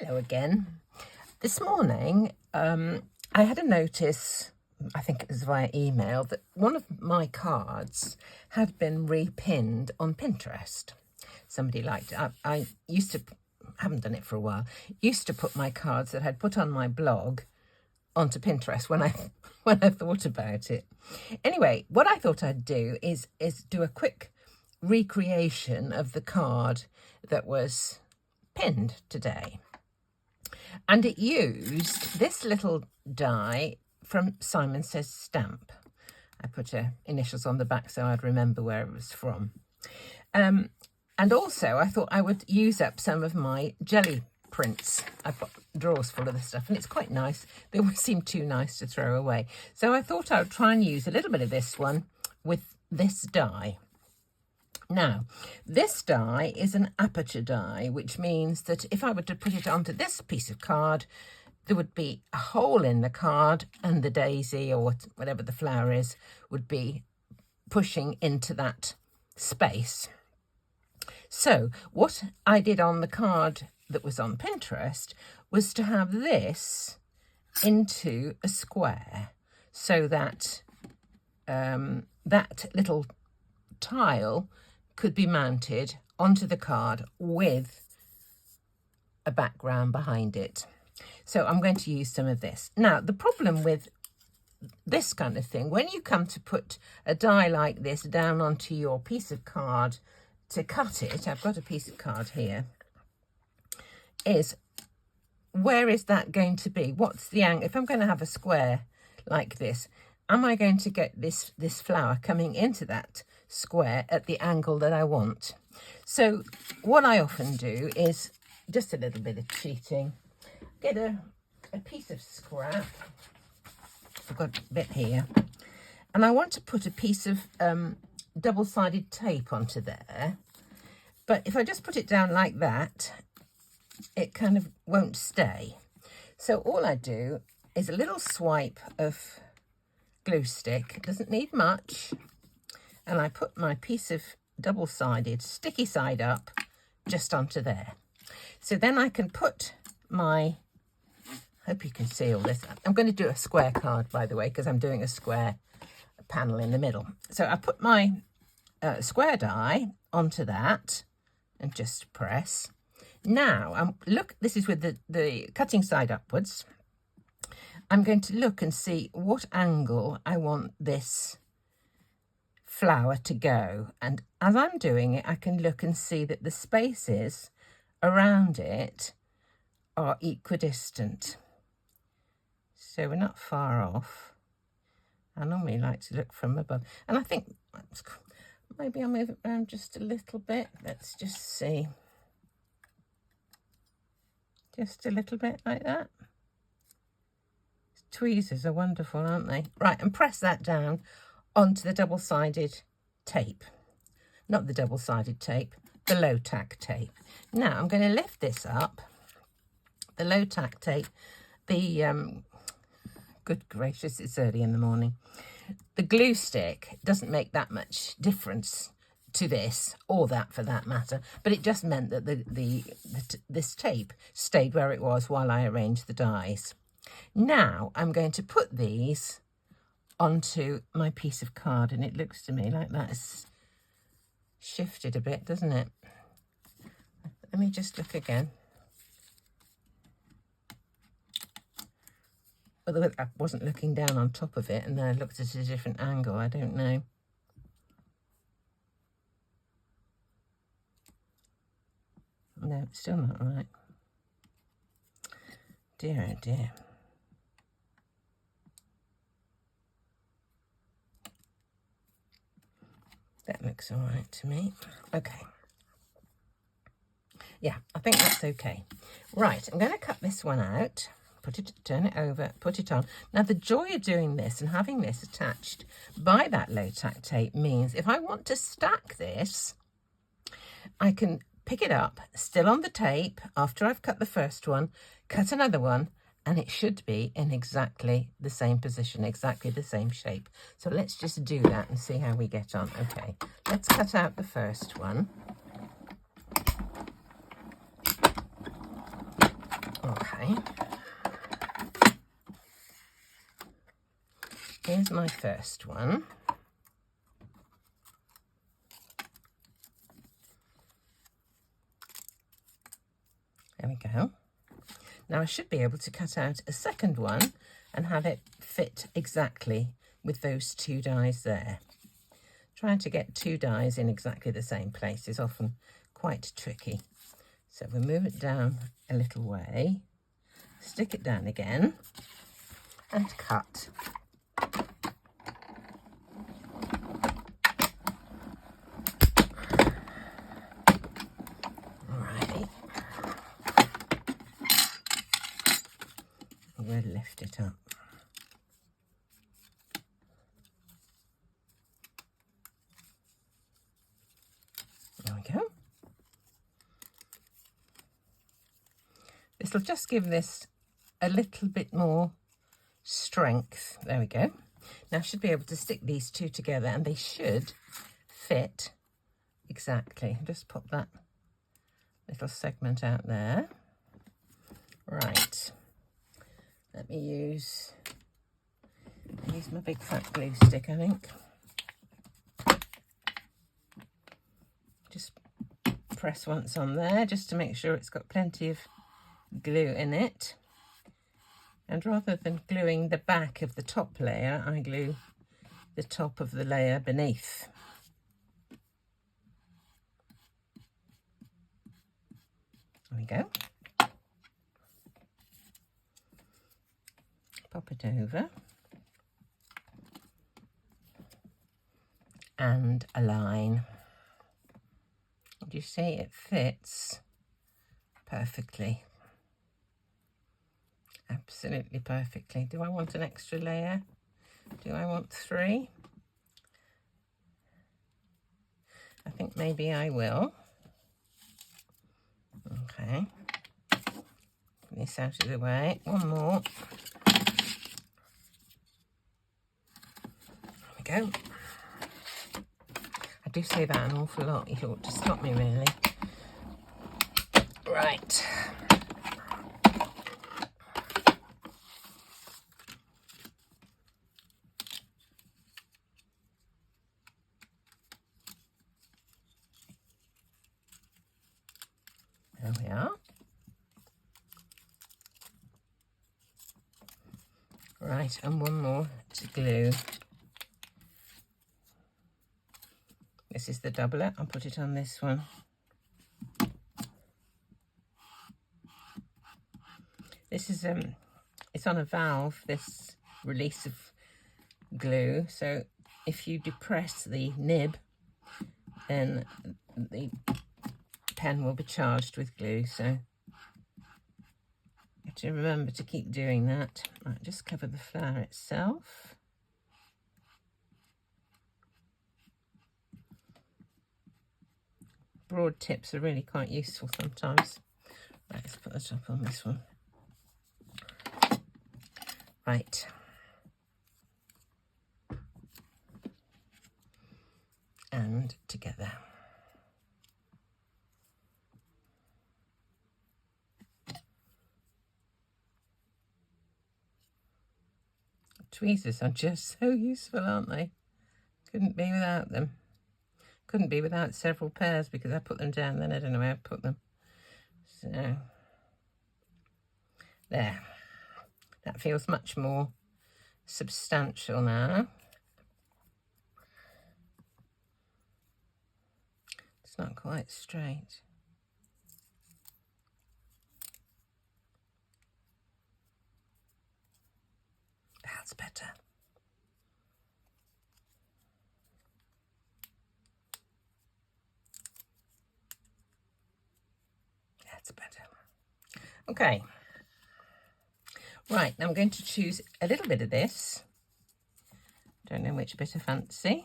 Hello again. This morning, I had a notice, I think it was via email, that one of my cards had been repinned on Pinterest. Somebody liked it. I used to, haven't done it for a while, used to put my cards that I'd put on my blog onto Pinterest when I thought about it. Anyway, what I thought I'd do is do a quick recreation of the card that was pinned today. And it used this little die from Simon Says Stamp. I put her initials on the back so I'd remember where it was from. And also I thought I would use up some of my jelly prints. I've got drawers full of this stuff and it's quite nice. They always seem too nice to throw away. So I thought I would try and use a little bit of this one with this die. Now, this die is an aperture die, which means that if I were to put it onto this piece of card, there would be a hole in the card and the daisy or whatever the flower is would be pushing into that space. So what I did on the card that was on Pinterest was to have this into a square so that that little tile could be mounted onto the card with a background behind it. So I'm going to use some of this. Now, the problem with this kind of thing, when you come to put a die like this down onto your piece of card to cut it, I've got a piece of card here, is where is that going to be? What's the angle? If I'm going to have a square like this, am I going to get this flower coming into that square at the angle that I want? So what I often do is just a little bit of cheating. Get a piece of scrap. I've got a bit here. And I want to put a piece of double-sided tape onto there. But if I just put it down like that, it kind of won't stay. So all I do is a little swipe of glue stick. It doesn't need much. And I put my piece of double-sided sticky side up just onto there. So then I can put my, hope you can see all this. I'm going to do a square card, by the way, because I'm doing a square panel in the middle. So I put my square die onto that and just press. Now, look, this is with the cutting side upwards. I'm going to look and see what angle I want this flower to go, and as I'm doing it I can look and see that the spaces around it are equidistant, so we're not far off. I normally like to look from above, and I think maybe I'll move it around just a little bit. Let's just see, just a little bit like that. Tweezers are wonderful, aren't they? Right, and press that down onto the double-sided tape. Not the double-sided tape, the low-tack tape. Now I'm going to lift this up. The low-tack tape, good gracious, it's early in the morning. The glue stick doesn't make that much difference to this, or that for that matter, but it just meant that this tape stayed where it was while I arranged the dies. Now I'm going to put these onto my piece of card, and it looks to me like that's shifted a bit, doesn't it? Let me just look again. Although I wasn't looking down on top of it and then I looked at a different angle, I don't know. No, it's still not right. Dear, oh dear. That looks all right to me. Okay. Yeah, I think that's okay. Right, I'm going to cut this one out, turn it over, put it on. Now, the joy of doing this and having this attached by that low-tack tape means if I want to stack this, I can pick it up, still on the tape, after I've cut the first one, cut another one, and it should be in exactly the same position, exactly the same shape. So let's just do that and see how we get on. Okay, let's cut out the first one. here's my first one. There we go. Now I should be able to cut out a second one and have it fit exactly with those two dies there. Trying to get two dies in exactly the same place is often quite tricky. So we'll move it down a little way, stick it down again and cut. Alrighty. We'll lift it up. There we go. This will just give this a little bit more strength. There we go. Now I should be able to stick these two together and they should fit exactly. Just pop that little segment out there. Right. Let me use my big fat glue stick, I think. Just press once on there just to make sure it's got plenty of glue in it. And rather than gluing the back of the top layer, I glue the top of the layer beneath. There we go. Pop it over and align. Do you see it fits perfectly? Absolutely perfectly. Do I want an extra layer? Do I want 3? I think maybe I will. Okay. Get this out of the way. One more. There we go. I do say that an awful lot. You ought to stop me, really. Right. There we are. Right, and one more to glue. This is the doubler. I'll put it on this one. This is it's on a valve, this release of glue. So if you depress the nib, then the pen will be charged with glue. So you have to remember to keep doing that. Right, just cover the flower itself. Broad tips are really quite useful sometimes. Right, let's put the top on this one. Right. And together. Tweezers are just so useful, aren't they? Couldn't be without them. Couldn't be without several pairs because I put them down, then I don't know where I put them. So, there. That feels much more substantial now. It's not quite straight. That's better. That's better. Okay. Right, now I'm going to choose a little bit of this. Don't know which bit I fancy.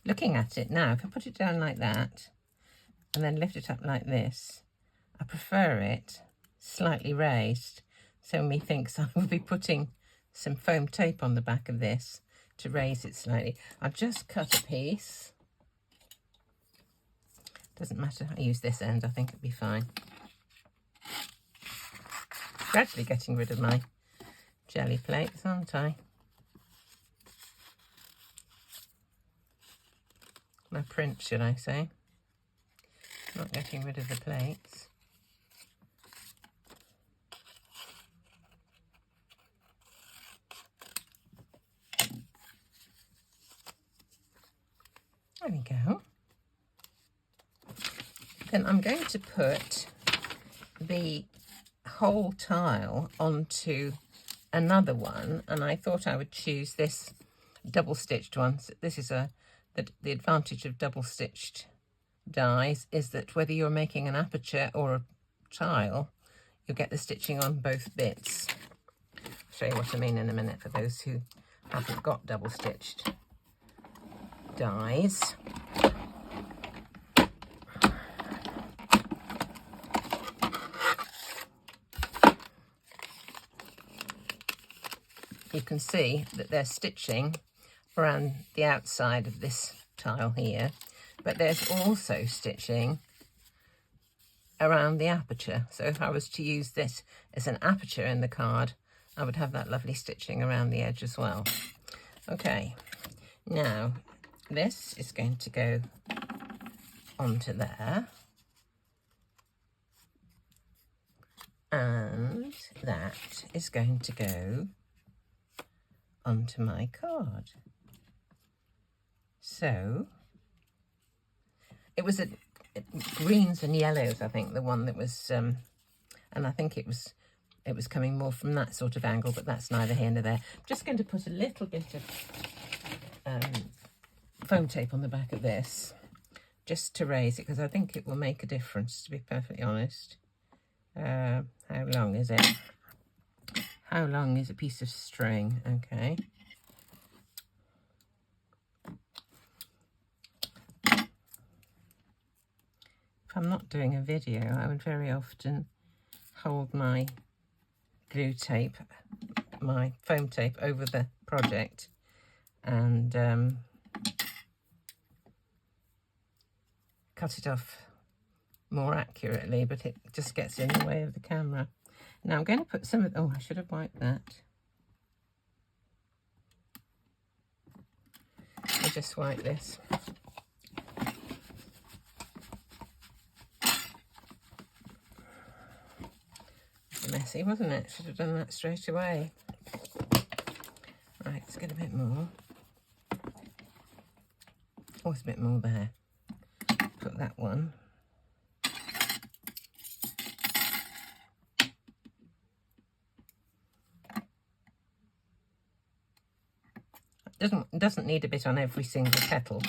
Looking at it now, if I put it down like that and then lift it up like this, I prefer it slightly raised. So methinks I will be putting some foam tape on the back of this to raise it slightly. I've just cut a piece. Doesn't matter, I use this end, I think it'll be fine. gradually getting rid of my jelly plates, aren't I? My print, should I say. Not getting rid of the plates. There we go. Then I'm going to put the whole tile onto another one, and I thought I would choose this double stitched one. So this is the advantage of double stitched dies is that whether you're making an aperture or a tile, you'll get the stitching on both bits. I'll show you what I mean in a minute for those who haven't got double stitched dies. You can see that they're stitching around the outside of this tile here, but there's also stitching around the aperture. So if I was to use this as an aperture in the card, I would have that lovely stitching around the edge as well. Okay, now this is going to go onto there, and that is going to go onto my card. So it was greens and yellows, I think, the one that was and I think it was coming more from that sort of angle, but that's neither here nor there. I'm just going to put a little bit of foam tape on the back of this just to raise it, because I think it will make a difference, to be perfectly honest. How long is it? How long is a piece of string? Okay. If I'm not doing a video, I would very often hold my glue tape, my foam tape over the project and cut it off more accurately, but it just gets in the way of the camera. Now I'm going to put some of, oh, I should have wiped that. I'll just wipe this. Messy, wasn't it? Should have done that straight away. Right, let's get a bit more. Oh, there's a bit more there. Put that one. Doesn't need a bit on every single petal,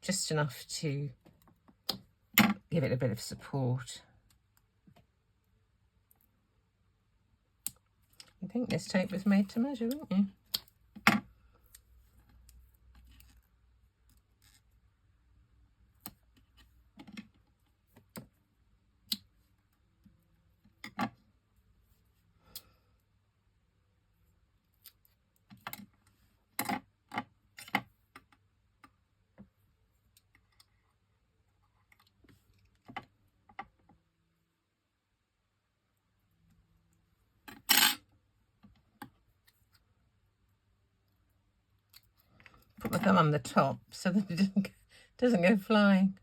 just enough to give it a bit of support. I think this tape was made to measure, wasn't you? Put my thumb on the top so that it doesn't go flying.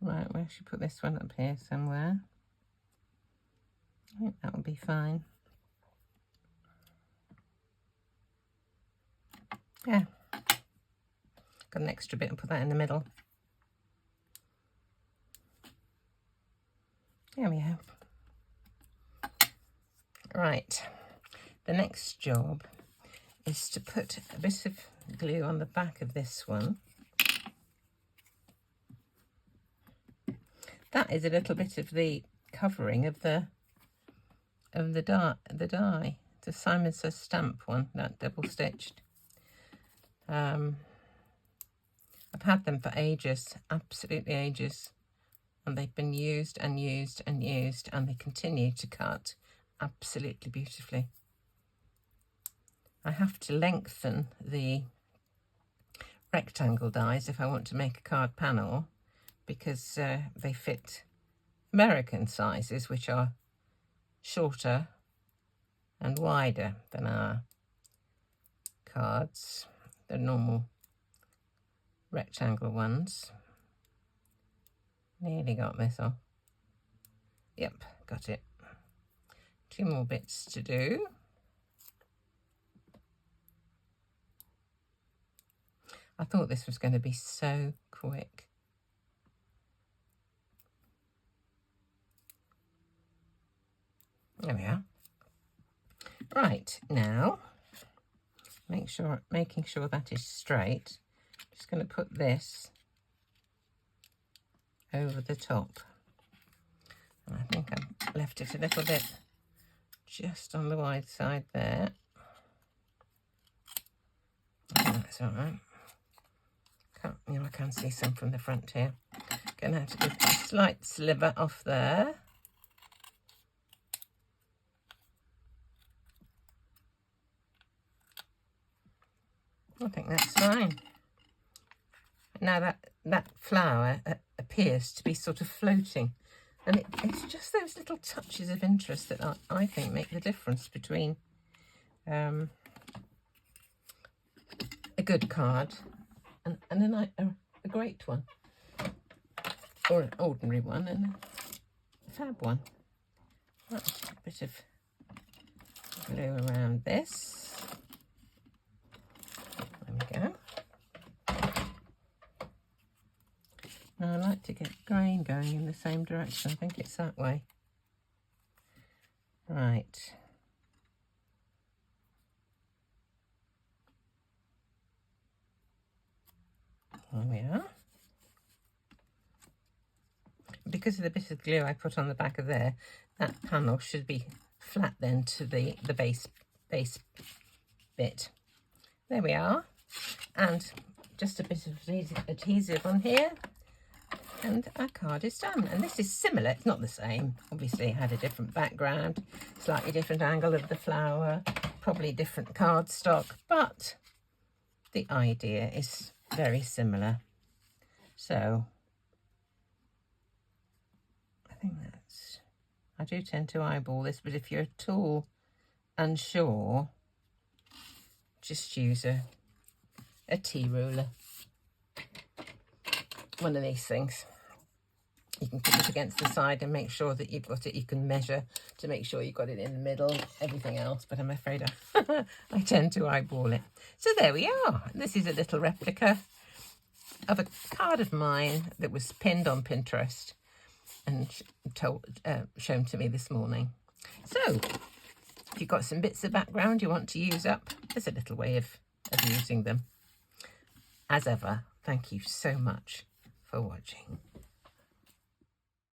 Right, where should I put this one? Up here somewhere. I think that will be fine. Yeah. Got an extra bit and put that in the middle. There we go. Right. The next job is to put a bit of glue on the back of this one. That is a little bit of the covering of the die. The Simon Says stamp one, that double stitched. I've had them for ages, absolutely ages, and they've been used and used and used, and they continue to cut absolutely beautifully. I have to lengthen the rectangle dies if I want to make a card panel, because they fit American sizes, which are shorter and wider than our cards, the normal rectangle ones. Nearly got this off. Yep, got it. 2 more bits to do. I thought this was going to be so quick. There we are. Right, now making sure that is straight. Just going to put this over the top. And I think I've left it a little bit just on the wide side there. That's all right. I can see some from the front here. Going to have to give a slight sliver off there. I think that's fine. Now that flower appears to be sort of floating, and it's just those little touches of interest that I think make the difference between a good card and a great one, or an ordinary one and a fab one. That's a bit of glue around this. There we go. Now I like to get grain going in the same direction. I think it's that way. Right. There we are. Because of the bit of glue I put on the back of there, that panel should be flat then to the base bit. There we are. And just a bit of adhesive on here, and our card is done. And this is similar, it's not the same. Obviously it had a different background, slightly different angle of the flower, probably different cardstock, but the idea is very similar. So I think I do tend to eyeball this, but if you're at all unsure, just use a tea ruler, one of these things. You can put it against the side and make sure that you've got it. You can measure to make sure you've got it in the middle, everything else, but I'm afraid I tend to eyeball it. So there we are. This is a little replica of a card of mine that was pinned on Pinterest and shown to me this morning. So if you've got some bits of background you want to use up, there's a little way of using them. As ever, thank you so much for watching.